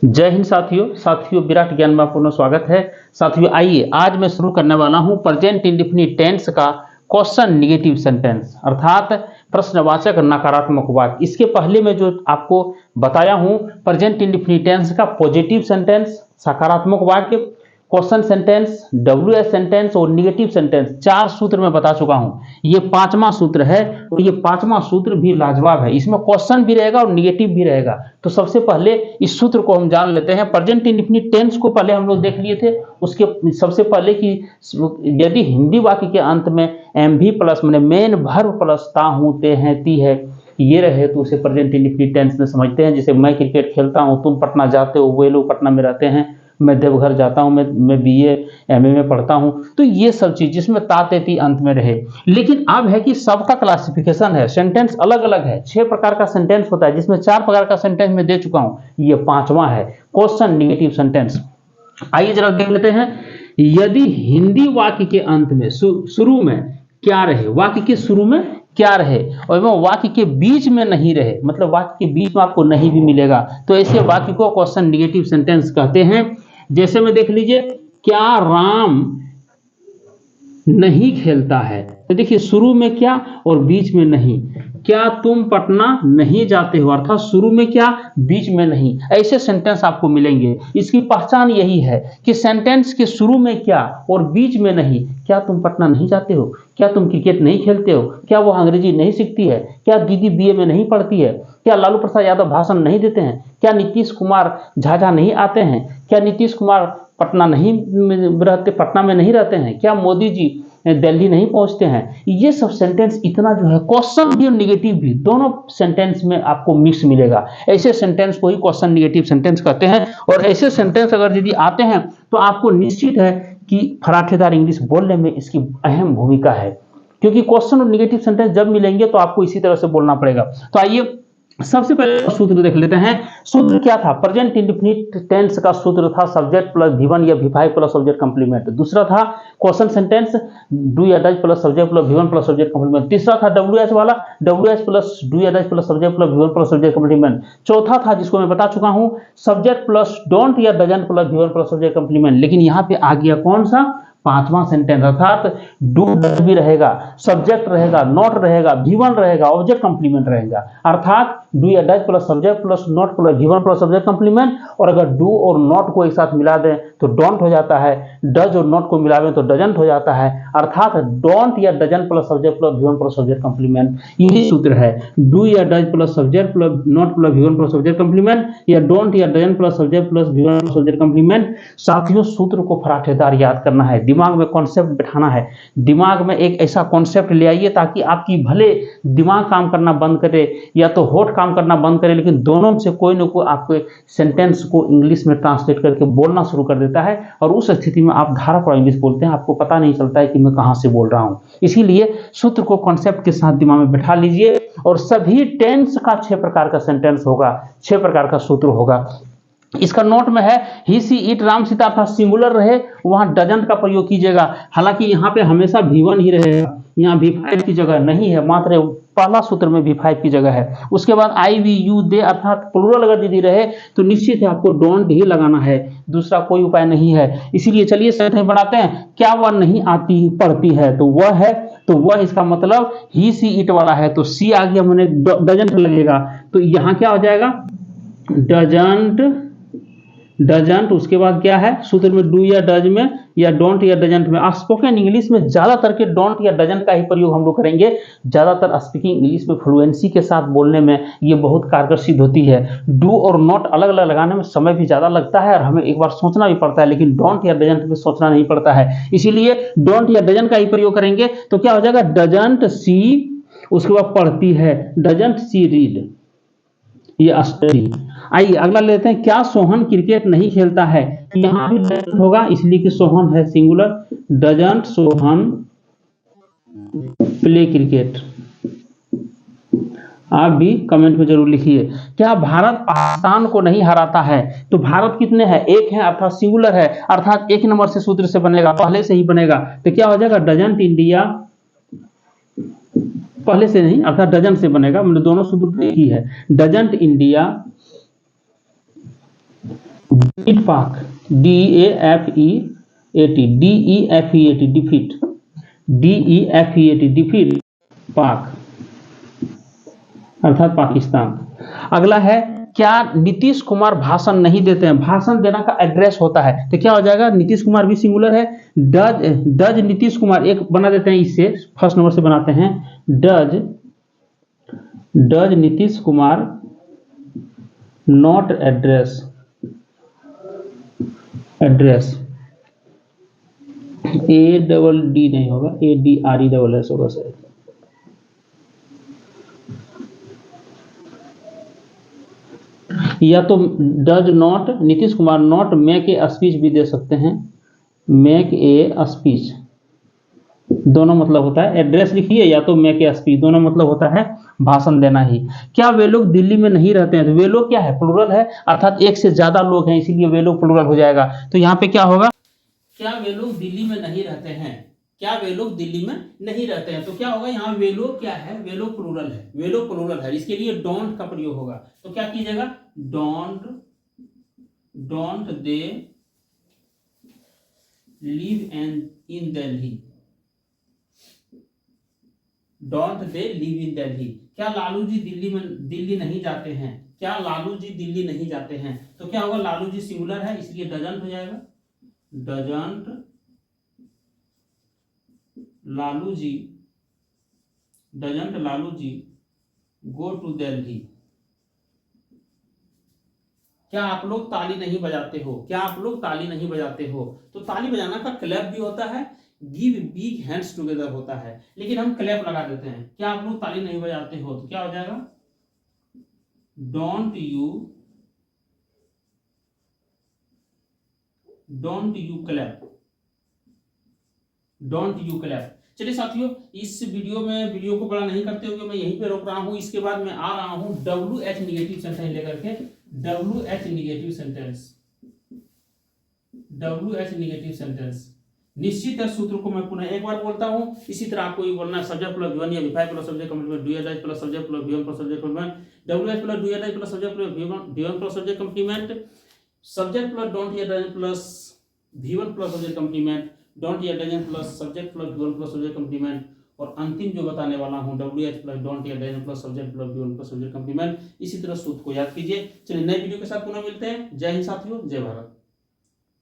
जय हिंद साथियों विराट ज्ञान में आपका स्वागत है। साथियों आइए आज मैं शुरू करने वाला हूं प्रेजेंट इंडेफिनिट टेंस का क्वेश्चन निगेटिव सेंटेंस अर्थात प्रश्नवाचक नकारात्मक वाक्य। इसके पहले मैं जो आपको बताया हूं प्रेजेंट इंडेफिनिट टेंस का पॉजिटिव सेंटेंस, सकारात्मक वाक्य, क्वेश्चन सेंटेंस, डब्ल्यूएस सेंटेंस और निगेटिव सेंटेंस, 4 सूत्र मैं बता चुका हूं। ये 5वां सूत्र है और ये 5वां सूत्र भी लाजवाब है। इसमें क्वेश्चन भी रहेगा और निगेटिव भी रहेगा। तो सबसे पहले इस सूत्र को हम जान लेते हैं। प्रेजेंट इंडेफिनिट टेंस को पहले हम लोग देख लिए थे। उसके सबसे पहले कि यदि हिंदी वाक्य के अंत में एम भी प्लस मैंने मेन वर्ब प्लस ता हूं ते हैं ती है ये रहे तो उसे प्रेजेंट इंडेफिनिट टेंस में समझते हैं। जैसे मैं क्रिकेट खेलता हूं, तुम पटना जाते हो, वे लोग पटना में रहते हैं, मैं देवघर जाता हूं, मैं बीए एमए में पढ़ता हूं। तो ये सब चीज जिसमें तातेती अंत में रहे। लेकिन अब है कि सबका क्लासिफिकेशन है, सेंटेंस अलग अलग है। 6 प्रकार का सेंटेंस होता है जिसमें 4 प्रकार का सेंटेंस मैं दे चुका हूं। ये 5वां है क्वेश्चन निगेटिव सेंटेंस। आइए जरा देख लेते हैं। यदि हिंदी वाक्य के अंत में शुरू में क्या रहे, वाक्य के शुरू में क्या रहे और वो वाक्य के बीच में नहीं रहे, मतलब वाक्य के बीच में आपको नहीं भी मिलेगा, तो ऐसे वाक्य को क्वेश्चन निगेटिव सेंटेंस कहते हैं। जैसे में देख लीजिए, क्या राम नहीं खेलता है, तो देखिए शुरू में क्या और बीच में नहीं। क्या तुम पटना नहीं जाते हो, अर्थात शुरू में क्या बीच में नहीं। ऐसे सेंटेंस आपको मिलेंगे। इसकी पहचान यही है कि सेंटेंस के शुरू में क्या और बीच में नहीं। क्या तुम पटना नहीं जाते हो, क्या तुम क्रिकेट नहीं खेलते हो, क्या वो अंग्रेजी नहीं सीखती है, क्या दीदी बीए में नहीं पढ़ती है, क्या लालू प्रसाद यादव भाषण नहीं देते हैं, क्या नीतीश कुमार झाझा नहीं आते हैं, क्या नीतीश कुमार पटना में नहीं रहते हैं, क्या मोदी जी दिल्ली नहीं पहुंचते हैं। ये सब सेंटेंस इतना जो है क्वेश्चन भी और निगेटिव भी दोनों सेंटेंस में आपको मिक्स मिलेगा। ऐसे सेंटेंस को ही क्वेश्चन निगेटिव सेंटेंस कहते हैं। और ऐसे सेंटेंस अगर यदि आते हैं तो आपको निश्चित है कि फराठेदार इंग्लिश बोलने में इसकी अहम भूमिका है, क्योंकि क्वेश्चन और निगेटिव सेंटेंस जब मिलेंगे तो आपको इसी तरह से बोलना पड़ेगा। तो आइए सबसे पहले सूत्र देख लेते हैं। सूत्र क्या था? प्रेजेंट इंडेफिनिट टेंस का सूत्र था सब्जेक्ट प्लस V1 या V5 प्लस सब्जेक्ट कंप्लीमेंट। दूसरा था क्वेश्चन सेंटेंस डू या does plus subject plus V1 plus subject complement. तीसरा था WS वाला WS प्लस डू या does plus subject plus V1 plus subject complement. चौथा था जिसको मैं बता चुका हूं सब्जेक्ट प्लस डोंट या doesn't plus V1 plus subject complement. लेकिन यहां पे आ गया कौन सा? 5वां सेंटेंस, अर्थात डू भी रहेगा, सब्जेक्ट रहेगा, नॉट रहेगा, V1 रहेगा, ऑब्जेक्ट कंप्लीमेंट रहेगा। अर्थात डू या does plus subject plus not plus V1 plus subject complement. और अगर डू और नॉट को एक साथ मिला दें तो डोंट हो जाता है, डज और नॉट को मिला दें तो डजंट हो जाता है। अर्थात डोंट या doesn't plus subject plus V1 plus subject complement, यही सूत्र है। डू या does plus subject plus not plus V1 plus subject complement या डोंट या doesn't plus subject plus V1 plus subject complement. साथियों सूत्र को फराठेदार याद करना है, दिमाग में कॉन्सेप्ट बिठाना है। दिमाग में एक ऐसा कॉन्सेप्ट ले आइए ताकि आपकी भले दिमाग काम करना बंद करे या तो होठ काम करना बंद करे, लेकिन दोनों से कोई ना कोई आपके सेंटेंस को इंग्लिश में ट्रांसलेट करके बोलना शुरू कर देता है और उस स्थिति में आप धारा पर इंग्लिश बोलते हैं, आपको पता नहीं चलता है कि मैं कहां से बोल रहा हूं। इसीलिए सूत्र को कॉन्सेप्ट के साथ दिमाग में बिठा लीजिए। और सभी टेंस का 6 प्रकार का सेंटेंस होगा, 6 प्रकार का सूत्र होगा। इसका नोट में है ही सी इट राम सीता था, सिंगुलर रहे वहां डजंट का प्रयोग कीजिएगा। हालांकि यहाँ पे हमेशा V1 ही रहेगा, यहाँ V5 की जगह नहीं है, मात्र पहला सूत्र में V5 की जगह है। उसके बाद आई वी यू दे अर्थात प्लूरल अगर यदि रहे तो निश्चित है आपको डोंट ही लगाना है, दूसरा कोई उपाय नहीं है। इसीलिए चलिए सेंटेंस बनाते हैं। क्या वह नहीं आती पढ़ती है, तो वह है, तो वह इसका मतलब ही सी इट वाला है, तो सी आ गया, मैंने डजंट लगेगा तो यहाँ क्या हो जाएगा? डजंट। उसके बाद क्या है सूत्र में? डू या डज में या डोंट या डजंट में। स्पोकन इंग्लिश में ज्यादातर के डोंट या डजंट का ही प्रयोग हम लोग करेंगे। ज्यादातर स्पीकिंग इंग्लिश में फ्लुएंसी के साथ बोलने में ये बहुत कारगर सिद्ध होती है। डू और नॉट अलग अलग लगाने में समय भी ज्यादा लगता है और हमें एक बार सोचना भी पड़ता है, लेकिन डोंट या डजंट में सोचना नहीं पड़ता है। इसीलिए डोंट या डजंट का ही प्रयोग करेंगे। तो क्या हो जाएगा? डजंट सी, उसके बाद पढ़ती है, डजंट सी रीड, ये स्टडी। आइए अगला लेते हैं। क्या सोहन क्रिकेट नहीं खेलता है? यहां भी डजंट होगा इसलिए कि सोहन है singular. Doesn't Sohan play cricket. आप भी कमेंट में जरूर लिखिए। क्या भारत पाकिस्तान को नहीं हराता है? तो भारत कितने हैं? एक है, अर्थात सिंगुलर है, अर्थात 1 नंबर से सूत्र से बनेगा, पहले से ही बनेगा। तो क्या हो जाएगा? डजंट इंडिया, पहले से नहीं अर्थात डजंट से बनेगा, मतलब दोनों सूत्र एक ही है। डजंट इंडिया डिफीट पाक, DEFEAT, DEFEAT defeat, DEFEAT defeat पाक अर्थात पाकिस्तान। अगला है, क्या नीतीश कुमार भाषण नहीं देते हैं? भाषण देना का एड्रेस होता है, तो क्या हो जाएगा? नीतीश कुमार भी सिंगुलर है। डज नीतीश कुमार, एक बना देते हैं, इससे फर्स्ट नंबर से बनाते हैं। Does Nitish Kumar not address ADD नहीं होगा, ADRESS होगा सर। या तो does not, Nitish Kumar not make a speech भी दे सकते हैं, मेक ए स्पीच, दोनों मतलब होता है। एड्रेस लिखिए या तो मेक ए स्पीच, दोनों मतलब होता है भाषण देना ही। क्या वे लोग दिल्ली में नहीं रहते हैं? तो वे लोग क्या है? प्लूरल है, अर्थात एक से ज्यादा लोग हैं, इसीलिए वे लोग प्लूरल हो जाएगा। तो यहाँ पे क्या होगा? क्या वे लोग दिल्ली में नहीं रहते हैं? क्या वे लोग दिल्ली में नहीं रहते हैं? तो क्या होगा यहाँ? वे लोग क्या है? वे लोग प्लूरल है, वे लोग प्लूरल है, इसके लिए डोंट का प्रयोग होगा। तो क्या कीजिएगा? Don't they live in Delhi, don't they live in Delhi. क्या लालू जी दिल्ली नहीं जाते हैं? क्या लालू जी दिल्ली नहीं जाते हैं? तो क्या होगा? लालू जी सिंगुलर है, इसलिए डजंट हो जाएगा। Doesn't Lalu ji go to Delhi. क्या आप लोग ताली नहीं बजाते हो? क्या आप लोग ताली नहीं बजाते हो? तो ताली बजाना का क्लैप भी होता है, गिव बिग हैंड्स टुगेदर होता है, लेकिन हम क्लैप लगा देते हैं। क्या आप लोग ताली नहीं बजाते हो? तो क्या हो जाएगा? Don't you clap. चलिए साथियों, इस वीडियो को बड़ा नहीं करते हुए मैं यहीं पे रोक रहा हूं। इसके बाद मैं आ रहा हूं WH निगेटिव सेंटेंस लेकर के। WH निगेटिव सेंटेंस निश्चित है सूत्र को मैं पुनः एक बार बोलता हूं, इसी तरह आपको ये बोलना है। सब्जेक्ट प्लस V1 या V5 प्लस सब्जेक्ट कंप्लीमेंट, डूएच plus subject plus V1 plus subject complement, WH plus डूएच plus subject plus V1 plus subject complement, subject plus don't या doesn't plus V1 plus subject complement, don't या doesn't plus subject plus V1 plus subject complement, और अंतिम जो बताने वाला हूं WH plus don't या doesn't plus subject plus V1 plus subject complement. इसी तरह सूत्र को याद कीजिए। चलिए नए वीडियो के साथ पुनः मिलते हैं। जय हिंद साथियों, जय भारत।